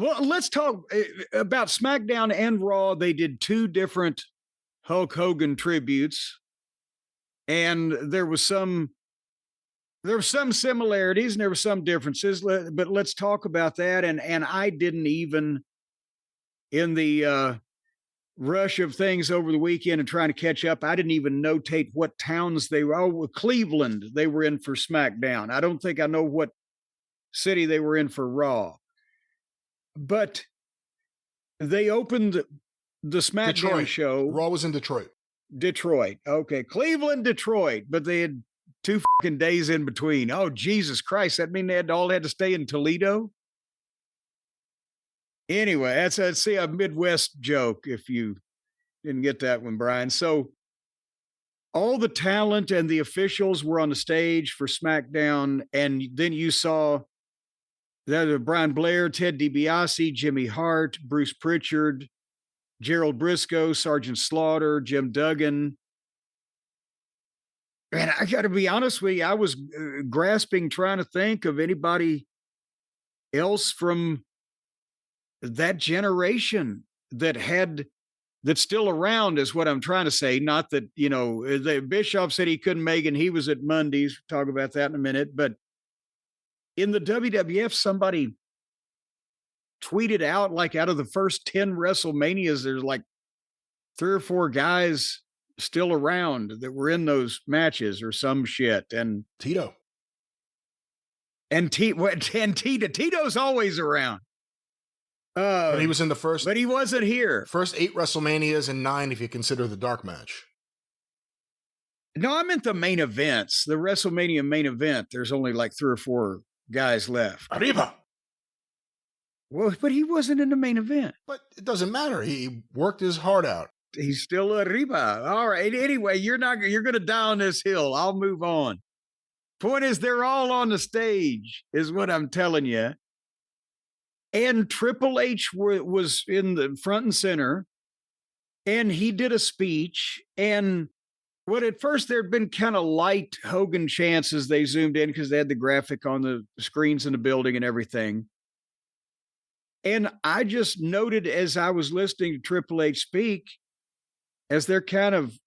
Well, let's talk about SmackDown and Raw. They did two different Hulk Hogan tributes, and there were some similarities and there were some differences. But let's talk about that. And I didn't even, in the rush of things over the weekend and trying to catch up, I didn't even notate what towns they were. Oh, Cleveland they were in for SmackDown. I don't think I know what city they were in for Raw. But they opened the SmackDown Detroit. show. Raw was in Detroit. Detroit. Okay. Cleveland, Detroit. But they had 2 fucking days in between. Oh, Jesus Christ. That mean they all had to stay in Toledo? Anyway, that's a Midwest joke if you didn't get that one, Brian. So all the talent and the officials were on the stage for SmackDown. And then you saw that Brian Blair, Ted DiBiase, Jimmy Hart, Bruce Pritchard, Gerald Briscoe, Sergeant Slaughter, Jim Duggan. And I got to be honest with you, I was grasping, trying to think of anybody else from that generation that's still around, is what I'm trying to say. Not that, the Bischoff said he couldn't make it, and he was at Mondays. We'll talk about that in a minute. But in the WWF, somebody tweeted out, like, out of the first 10 WrestleManias, there's like 3 or 4 guys still around that were in those matches or some shit. And Tito. Tito's always around. But he was in the first. But he wasn't here. First 8 WrestleManias and 9 if you consider the dark match. No, I meant the main events. The WrestleMania main event. There's only like 3 or 4 guys left. Arriba. Well, but he wasn't in the main event. But it doesn't matter. He worked his heart out. He's still arriba. All right. Anyway, you're going to die on this hill. I'll move on. Point is, they're all on the stage, is what I'm telling you. And Triple H was in the front and center, and he did a speech. And at first there'd been kind of light Hogan chants as they zoomed in because they had the graphic on the screens in the building and everything. And I just noted as I was listening to Triple H speak, as they're kind of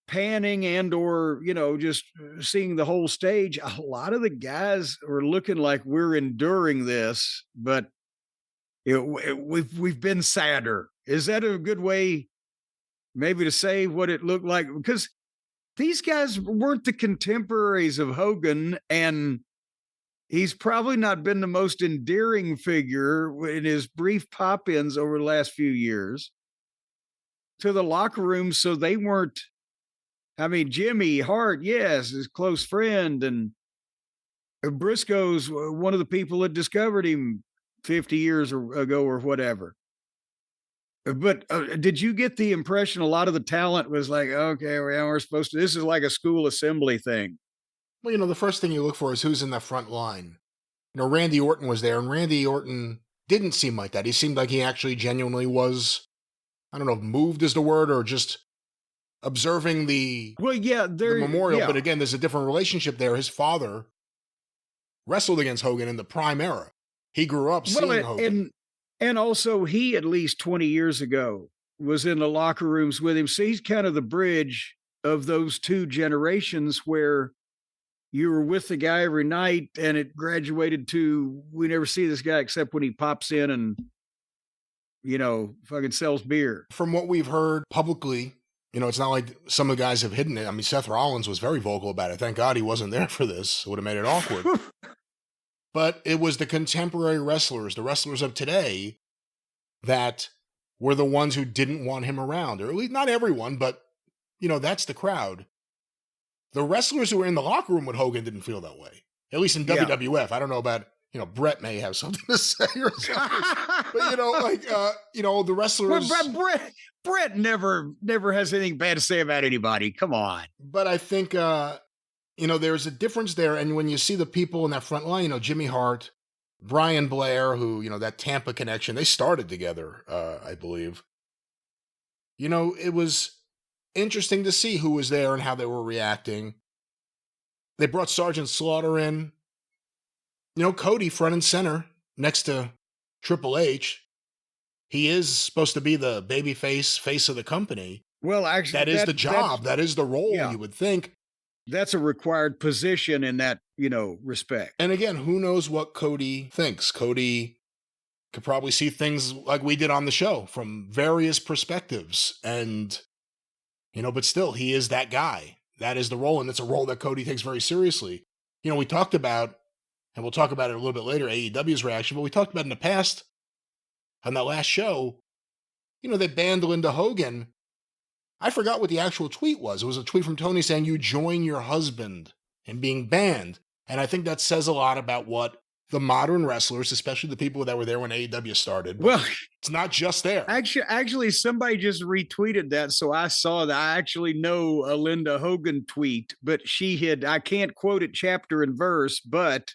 panning and or, just seeing the whole stage, a lot of the guys were looking like we're enduring this, but we've been sadder. Is that a good way maybe to say what it looked like? Because these guys weren't the contemporaries of Hogan, and he's probably not been the most endearing figure in his brief pop-ins over the last few years to the locker room. So they weren't, Jimmy Hart, yes, his close friend, and Briscoe's one of the people that discovered him 50 years ago or whatever. But did you get the impression a lot of the talent was like, okay, we're supposed to, this is like a school assembly thing? Well, the first thing you look for is who's in the front line. Randy Orton was there, and Randy Orton didn't seem like that. He seemed like he actually genuinely was, I don't know if moved is the word, or just observing the memorial. Yeah. But again, there's a different relationship there. His father wrestled against Hogan in the prime era. He grew up seeing Hogan. And also he, at least 20 years ago, was in the locker rooms with him. So he's kind of the bridge of those 2 generations where you were with the guy every night, and it graduated to, we never see this guy except when he pops in and, fucking sells beer. From what we've heard publicly, it's not like some of the guys have hidden it. Seth Rollins was very vocal about it. Thank God he wasn't there for this. It would have made it awkward. But it was the contemporary wrestlers, the wrestlers of today, that were the ones who didn't want him around. Or at least not everyone, but, that's the crowd. The wrestlers who were in the locker room with Hogan didn't feel that way. At least in WWF. I don't know about, Brett may have something to say or something. But, the wrestlers. Brett never has anything bad to say about anybody. Come on. But I think, there's a difference there. And when you see the people in that front line, Jimmy Hart, Brian Blair, who, that Tampa connection, they started together, I believe. It was interesting to see who was there and how they were reacting. They brought Sergeant Slaughter in. Cody front and center next to Triple H, he is supposed to be the baby face of the company. Well, actually, That is the job. That is the role, yeah, you would think. that's a required position in that, respect. And again, who knows what Cody thinks? Cody could probably see things like we did on the show from various perspectives. And, but still, he is that guy. That is the role. And it's a role that Cody takes very seriously. We talked about, and we'll talk about it a little bit later, AEW's reaction, but we talked about in the past on that last show, they banned Linda Hogan. I forgot what the actual tweet was. It was a tweet from Tony saying, "You join your husband in being banned." And I think that says a lot about what the modern wrestlers, especially the people that were there when AEW started. Well, it's not just there. Actually, somebody just retweeted that, so I saw that. I actually know a Linda Hogan tweet, but I can't quote it chapter and verse, but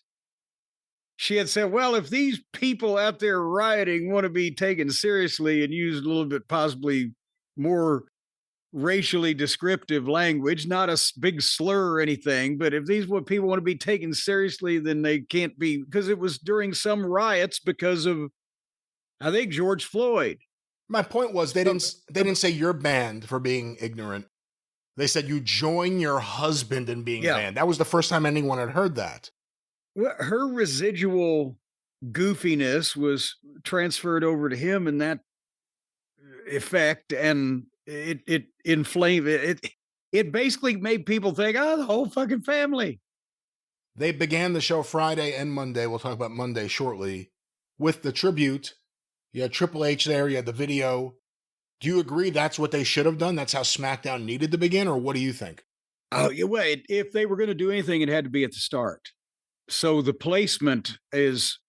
she had said, well, if these people out there rioting want to be taken seriously and use a little bit possibly more racially descriptive language, not a big slur or anything, but if these what people want to be taken seriously, then they can't be, because it was during some riots because of, I think, George Floyd. My point was they didn't say you're banned for being ignorant. They said you join your husband in being banned. That was the first time anyone had heard that. Well, her residual goofiness was transferred over to him in that effect, and it inflamed it. It basically made people think, oh, the whole fucking family. They began the show Friday and Monday. We'll talk about Monday shortly with the tribute. You had Triple H there. You had the video. Do you agree that's what they should have done? That's how SmackDown needed to begin, or what do you think? Oh, well, if they were going to do anything, it had to be at the start. So the placement is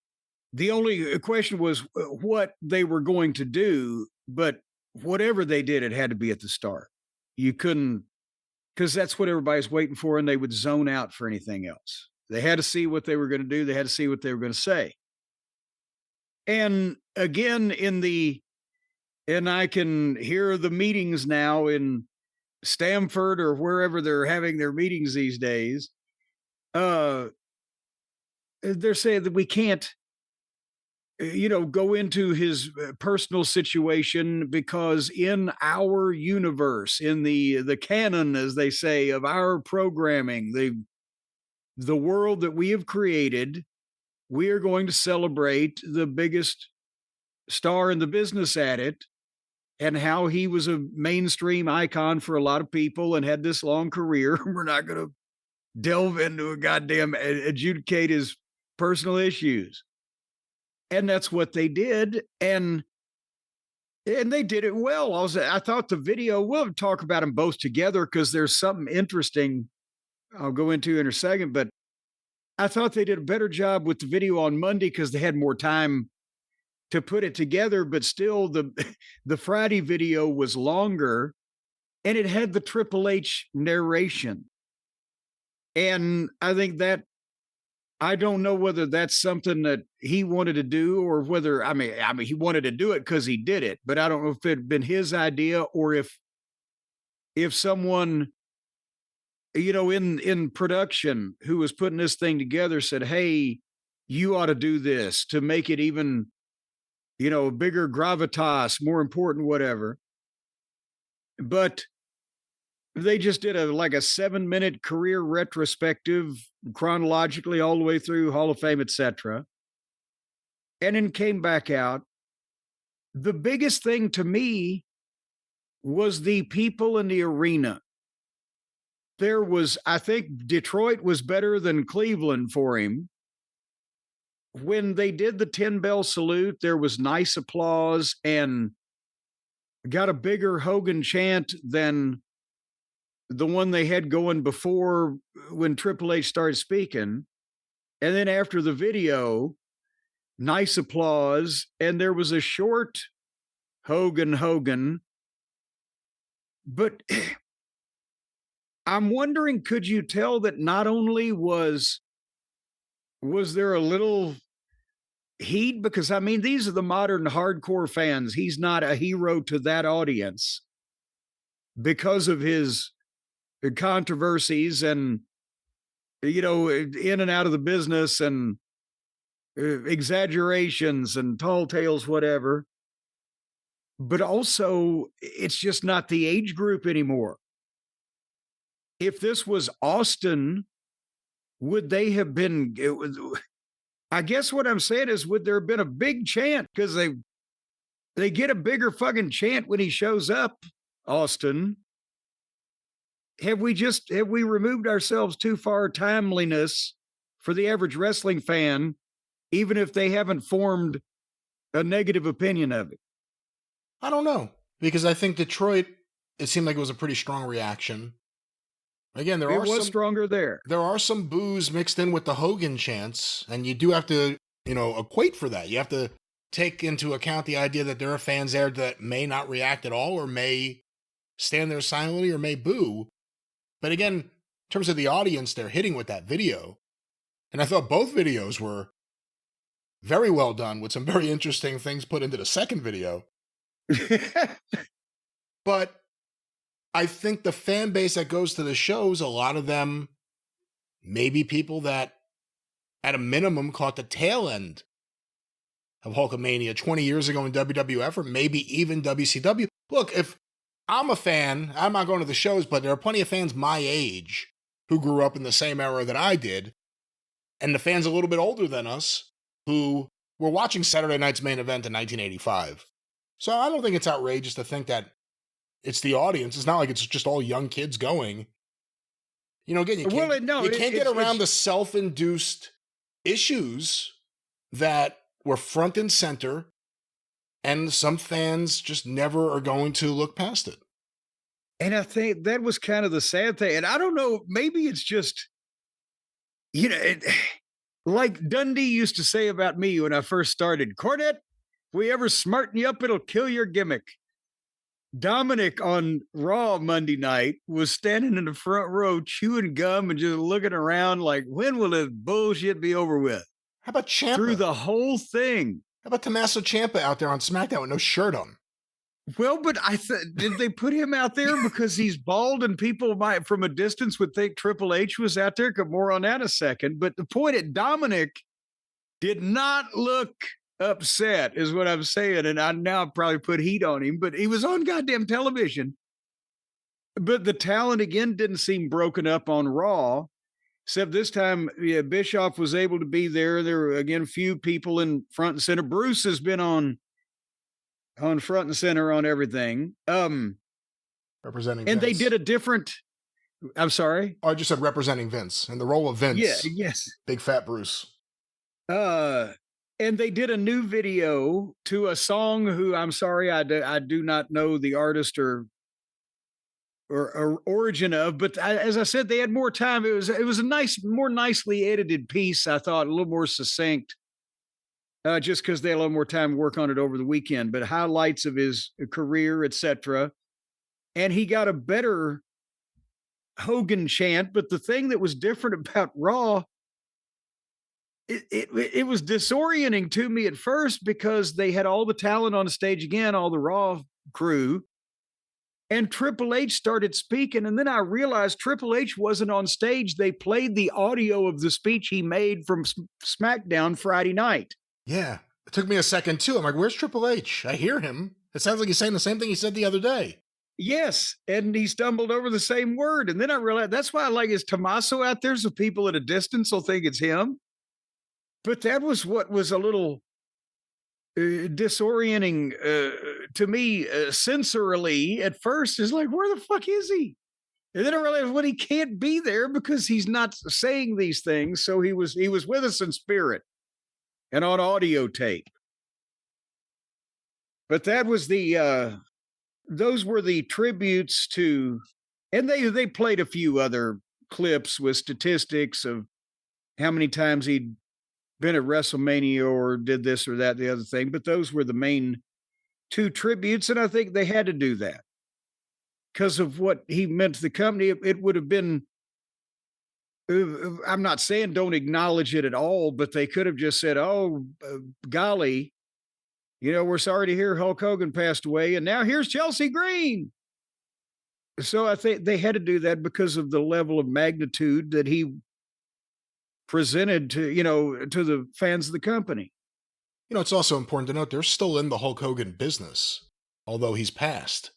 the only question was what they were going to do, but whatever they did, it had to be at the start. You couldn't, because that's what everybody's waiting for, and they would zone out for anything else. They had to see what they were going to do. They had to see what they were going to say. And again, and I can hear the meetings now in Stamford or wherever they're having their meetings these days. They're saying that we can't, go into his personal situation because in our universe, in the canon, as they say, of our programming, the world that we have created, we are going to celebrate the biggest star in the business at it and how he was a mainstream icon for a lot of people and had this long career. We're not going to delve into a goddamn adjudicate his personal issues. And that's what they did. And they did it well. I thought the video, we'll talk about them both together because there's something interesting I'll go into in a second, but I thought they did a better job with the video on Monday because they had more time to put it together, but still the Friday video was longer and it had the Triple H narration. And I think that, I don't know whether that's something that he wanted to do or whether, I mean, he wanted to do it because he did it, but I don't know if it had been his idea or if someone, in production who was putting this thing together said, hey, you ought to do this to make it even, bigger gravitas, more important, whatever. But they just did a 7-minute career retrospective chronologically all the way through Hall of Fame, etc. And then came back out. The biggest thing to me was the people in the arena. I think Detroit was better than Cleveland for him. When they did the 10-bell salute, there was nice applause and got a bigger Hogan chant than the one they had going before when Triple H started speaking. And then after the video, nice applause. And there was a short Hogan. But I'm wondering, could you tell that not only was there a little heat? Because, these are the modern hardcore fans. He's not a hero to that audience because of his controversies and, in and out of the business. And exaggerations and tall tales, whatever. But also, it's just not the age group anymore. If this was Austin, would they have been? I guess what I'm saying is, would there have been a big chant? Because they get a bigger fucking chant when he shows up, Austin. Have we removed ourselves too far timeliness for the average wrestling fan, even if they haven't formed a negative opinion of it? I don't know, because I think Detroit, it seemed like it was a pretty strong reaction. Again, It was stronger there. There are some boos mixed in with the Hogan chants, and you do have to, equate for that. You have to take into account the idea that there are fans there that may not react at all, or may stand there silently, or may boo. But again, in terms of the audience they're hitting with that video, and I thought both videos were very well done, with some very interesting things put into the second video. But I think the fan base that goes to the shows, a lot of them may be people that, at a minimum, caught the tail end of Hulkamania 20 years ago in WWF, or maybe even WCW. Look, if I'm a fan, I'm not going to the shows, but there are plenty of fans my age who grew up in the same era that I did, and the fans a little bit older than us who were watching Saturday Night's Main Event in 1985. So I don't think it's outrageous to think that it's the audience. It's not like it's just all young kids going. Again, you can't get around the self-induced issues that were front and center, and some fans just never are going to look past it. And I think that was kind of the sad thing. And I don't know, maybe it's just, like Dundee used to say about me when I first started, Cornette, if we ever smarten you up, it'll kill your gimmick. Dominic on Raw Monday night was standing in the front row chewing gum and just looking around like, when will this bullshit be over with? How about Ciampa? Through the whole thing. How about Tommaso Ciampa out there on Smackdown with no shirt on? Well, but did they put him out there because he's bald and people might from a distance would think Triple H was out there? More on that in a second. But the point at Dominic did not look upset is what I'm saying. And I now probably put heat on him, but he was on goddamn television. But the talent again didn't seem broken up on Raw, except this time Bischoff was able to be there. There were again few people in front and center. Bruce has been on front and center on everything. Representing and Vince. They did a different. I'm sorry. Oh, I just said representing Vince and the role of Vince. Yeah. Yes. Big fat Bruce. And they did a new video to a song who I'm sorry, I do not know the artist or origin of, but as I said, they had more time. It was a more nicely edited piece. I thought a little more succinct, just because they had a little more time to work on it over the weekend. But highlights of his career, etc. And he got a better Hogan chant. But the thing that was different about Raw. It was disorienting to me at first because they had all the talent on the stage again, all the Raw crew, and Triple H started speaking. And then I realized Triple H wasn't on stage. They played the audio of the speech he made from Smackdown Friday night. Yeah. It took me a second too. I'm like, where's Triple H? I hear him. It sounds like he's saying the same thing he said the other day. Yes. And he stumbled over the same word. And then I realized that's why I like is Tommaso out there so people at a distance will think it's him. But that was what was a little disorienting to me sensorily at first. Is like, where the fuck is he? And then I realized, well, he can't be there because he's not saying these things. So he was with us in spirit and on audio tape. But that was those were the tributes to, and they played a few other clips with statistics of how many times he'd been at WrestleMania or did this or that, the other thing. But those were the main two tributes. And I think they had to do that because of what he meant to the company. It would have been, I'm not saying don't acknowledge it at all, but they could have just said, oh, golly, we're sorry to hear Hulk Hogan passed away. And now here's Chelsea Green. So I think they had to do that because of the level of magnitude that he presented to, to the fans of the company. It's also important to note they're still in the Hulk Hogan business, although he's passed.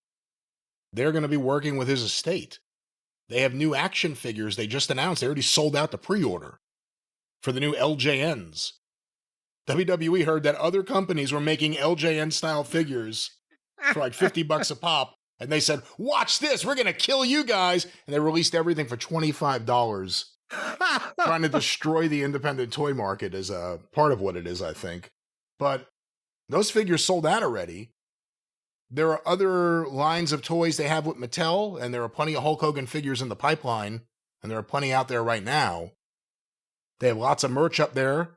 They're going to be working with his estate. They have new action figures they just announced. They already sold out the pre-order for the new LJNs. WWE heard that other companies were making LJN-style figures for like $50 a pop, and they said, watch this, we're going to kill you guys. And they released everything for $25, trying to destroy the independent toy market is a part of what it is, I think. But those figures sold out already. There are other lines of toys they have with Mattel, and there are plenty of Hulk Hogan figures in the pipeline, and there are plenty out there right now. They have lots of merch up there.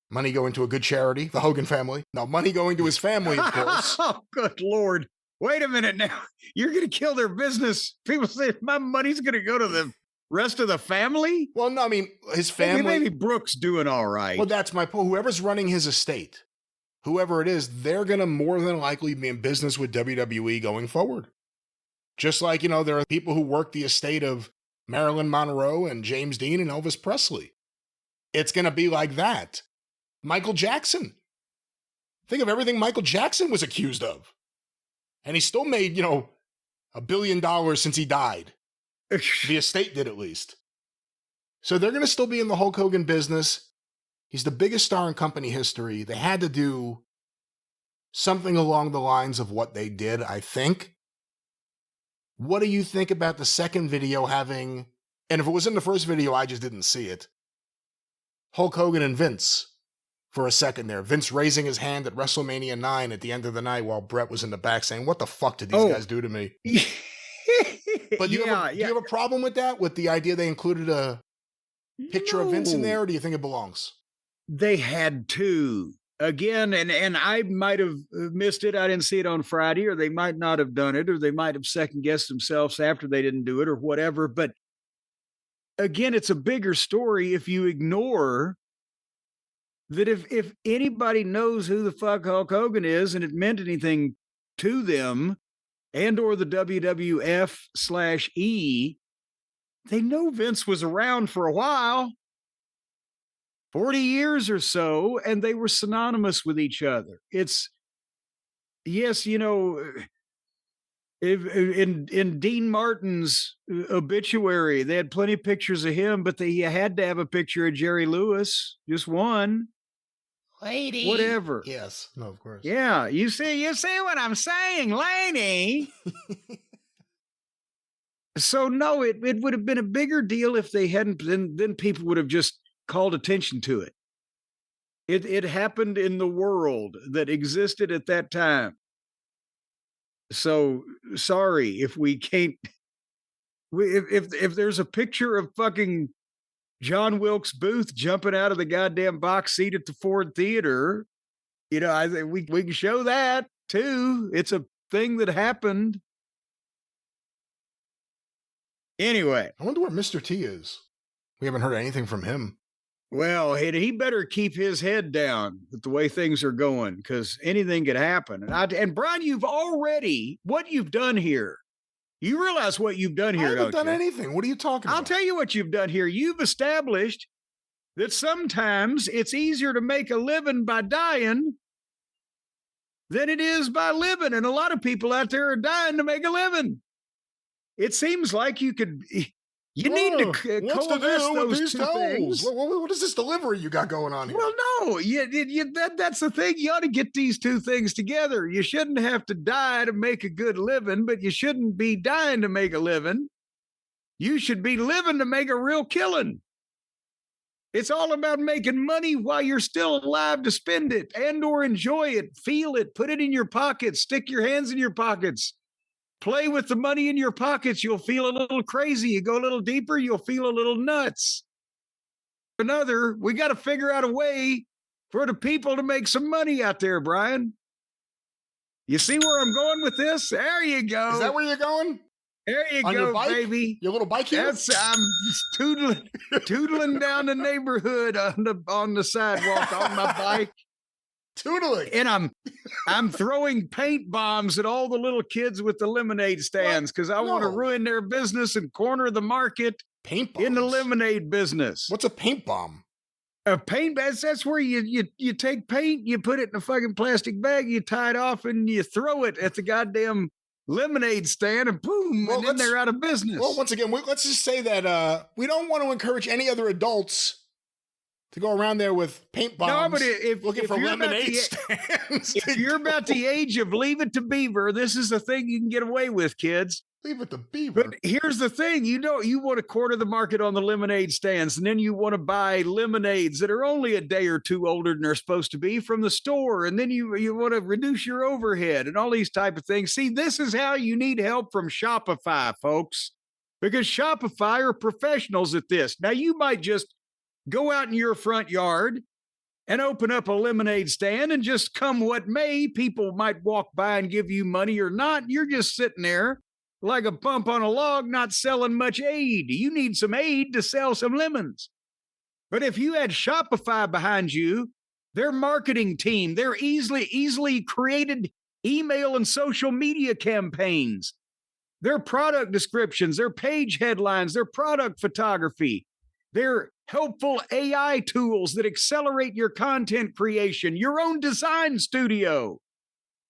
Money going to a good charity, the Hogan family. Now, money going to his family, of course. Oh, good Lord. Wait a minute now. You're going to kill their business. People say my money's going to go to the rest of the family? Well, no, I mean, his family. Maybe Brooks doing all right. Well, that's my point. Whoever's running his estate, whoever it is, they're going to more than likely be in business with WWE going forward. Just like, there are people who work the estate of Marilyn Monroe and James Dean and Elvis Presley. It's going to be like that. Michael Jackson. Think of everything Michael Jackson was accused of. And he still made, $1 billion since he died. The estate did, at least. So they're going to still be in the Hulk Hogan business. He's the biggest star in company history. They had to do something along the lines of what they did, I think. What do you think about the second video having, and if it was in the first video, I just didn't see it, Hulk Hogan and Vince for a second there. Vince raising his hand at WrestleMania 9 at the end of the night while Brett was in the back saying, what the fuck did these guys do to me? But do you have a problem with that? With the idea they included a picture of Vince in there, or do you think it belongs? They had to. Again, and I might have missed it. I didn't see it on Friday, or they might not have done it, or they might have second-guessed themselves after they didn't do it, or whatever. But again, it's a bigger story if you ignore that if anybody knows who the fuck Hulk Hogan is and it meant anything to them and or the WWF/E, they know Vince was around for a while, 40 years or so, and they were synonymous with each other. It's, yes, in Dean Martin's obituary, they had plenty of pictures of him, but you had to have a picture of Jerry Lewis, just one. Lady. Whatever. Yes. No, of course. Yeah. You see what I'm saying, lady. So no, it would have been a bigger deal if they hadn't, then people would have just called attention to it. It happened in the world that existed at that time. So sorry if we can't, if there's a picture of fucking John Wilkes Booth jumping out of the goddamn box seat at the Ford Theater, I think we can show that too. It's a thing that happened. Anyway. I wonder what Mr. T is. We haven't heard anything from him. Well, he better keep his head down with the way things are going, because anything could happen. And Brian, what you've done here, you realize what you've done here, I haven't done anything. What are you talking about? I'll tell you what you've done here. You've established that sometimes it's easier to make a living by dying than it is by living. And a lot of people out there are dying to make a living. It seems like you need to coalesce those two things. What is this delivery you got going on here? Well, no, that's the thing. You ought to get these two things together. You shouldn't have to die to make a good living, but you shouldn't be dying to make a living. You should be living to make a real killing. It's all about making money while you're still alive to spend it and or enjoy it, feel it, put it in your pockets, stick your hands in your pockets. Play with the money in your pockets. You'll feel a little crazy. You go a little deeper, you'll feel a little nuts. We got to figure out a way for the people to make some money out there, Brian. You see where I'm going with this? There you go. Is that where you're going? There you on go, your bike? Baby. Your little bike here? I'm just tootling down the neighborhood on the sidewalk on my bike. Tootling. And I'm throwing paint bombs at all the little kids with the lemonade stands because I want to ruin their business and corner the market Paint bombs? in the lemonade business. What's a paint bomb? A paint bag, that's where you take paint, you put it in a fucking plastic bag, you tie it off, and you throw it at the goddamn lemonade stand, and boom, and then they're out of business. Well, once again, let's just say that we don't want to encourage any other adults to go around there with paint bombs. No, but looking for lemonade stands. If you're about the age of Leave It to Beaver, this is the thing you can get away with, kids. Leave It to Beaver. But here's the thing: you want to quarter the market on the lemonade stands, and then you want to buy lemonades that are only a day or two older than they're supposed to be from the store, and then you want to reduce your overhead and all these type of things. See, this is how you need help from Shopify, folks, because Shopify are professionals at this. Now, you might just go out in your front yard and open up a lemonade stand, and just come what may, people might walk by and give you money or not. You're just sitting there like a bump on a log, not selling much aid. You need some aid to sell some lemons. But if you had Shopify behind you, their marketing team, their easily created email and social media campaigns, their product descriptions, their page headlines, their product photography, their helpful AI tools that accelerate your content creation, your own design studio,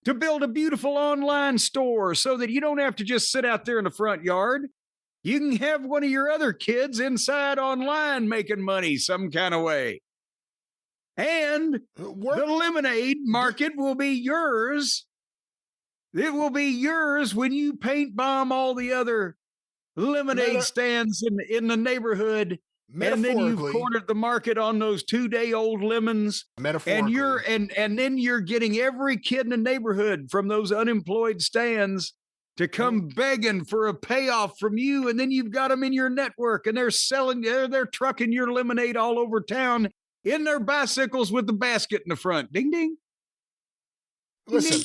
to build a beautiful online store so that you don't have to just sit out there in the front yard. You can have one of your other kids inside online making money some kind of way. And the lemonade market will be yours. It will be yours when you paint bomb all the other lemonade stands in the neighborhood. And then you've cornered the market on those 2-day-old lemons. Metaphorically. And then you're getting every kid in the neighborhood from those unemployed stands to come begging for a payoff from you. And then you've got them in your network, and they're trucking your lemonade all over town in their bicycles with the basket in the front. Ding, ding. Listen,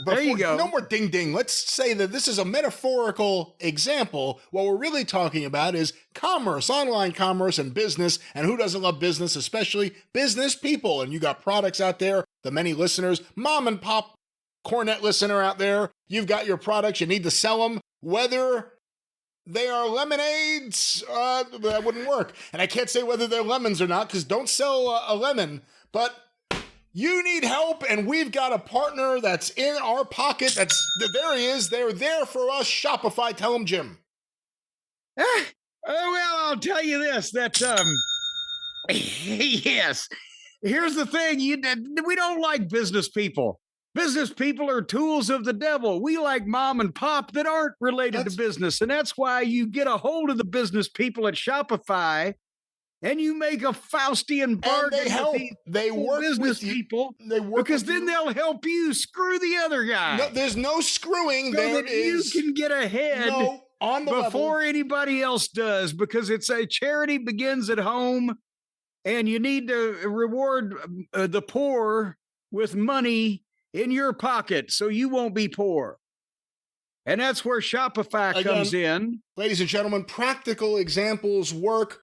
there you go. No more ding ding. Let's say that this is a metaphorical example. What we're really talking about is commerce, online commerce, and business. And who doesn't love business, especially business people? And you got products out there, the many listeners, mom and pop Cornette listener out there. You've got your products. You need to sell them, whether they are lemonades. That wouldn't work. And I can't say whether they're lemons or not, because don't sell a lemon. But you need help, and we've got a partner that's in our pocket. There he is. They're there for us. Shopify. Tell him, Jim. Well, I'll tell you this, that, yes, here's the thing. We don't like business people. Business people are tools of the devil. We like mom and pop that aren't related to business. And that's why you get a hold of the business people at Shopify, and you make a Faustian bargain with these business people. Because then they'll help you screw the other guy. No, there's no screwing. So that you can get ahead before anybody else does. Because it's a charity begins at home, and you need to reward the poor with money in your pocket so you won't be poor. And that's where Shopify comes in. Ladies and gentlemen, practical examples work.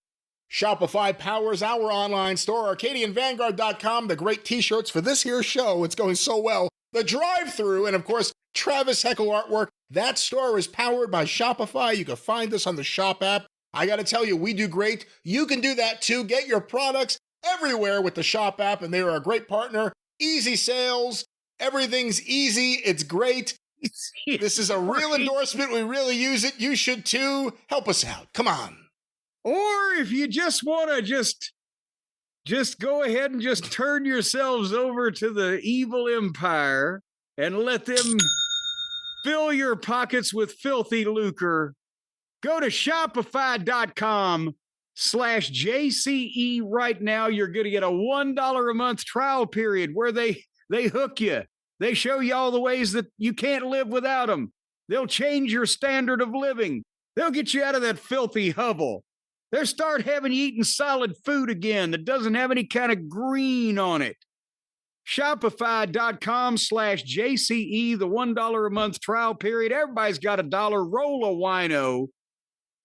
Shopify powers our online store, ArcadianVanguard.com, the great t-shirts for this here show. It's going so well. The Drive-Thru, and of course, Travis Heckel artwork. That store is powered by Shopify. You can find us on the Shop app. I got to tell you, we do great. You can do that too. Get your products everywhere with the Shop app, and they are a great partner. Easy sales. Everything's easy. It's great. This is a real endorsement. We really use it. You should too. Help us out. Come on. Or if you just want to just go ahead and just turn yourselves over to the evil empire and let them fill your pockets with filthy lucre, go to Shopify.com/JCE right now. You're going to get a $1 a month trial period where they hook you. They show you all the ways that you can't live without them. They'll change your standard of living. They'll get you out of that filthy hovel. They'll start having you eating solid food again that doesn't have any kind of green on it. Shopify.com/JCE, the $1 a month trial period. Everybody's got $1. Roll a wino.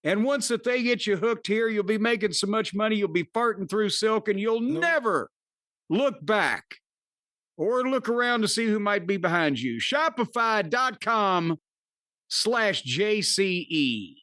And once that they get you hooked here, you'll be making so much money, you'll be farting through silk, and you'll never look back or look around to see who might be behind you. Shopify.com/JCE.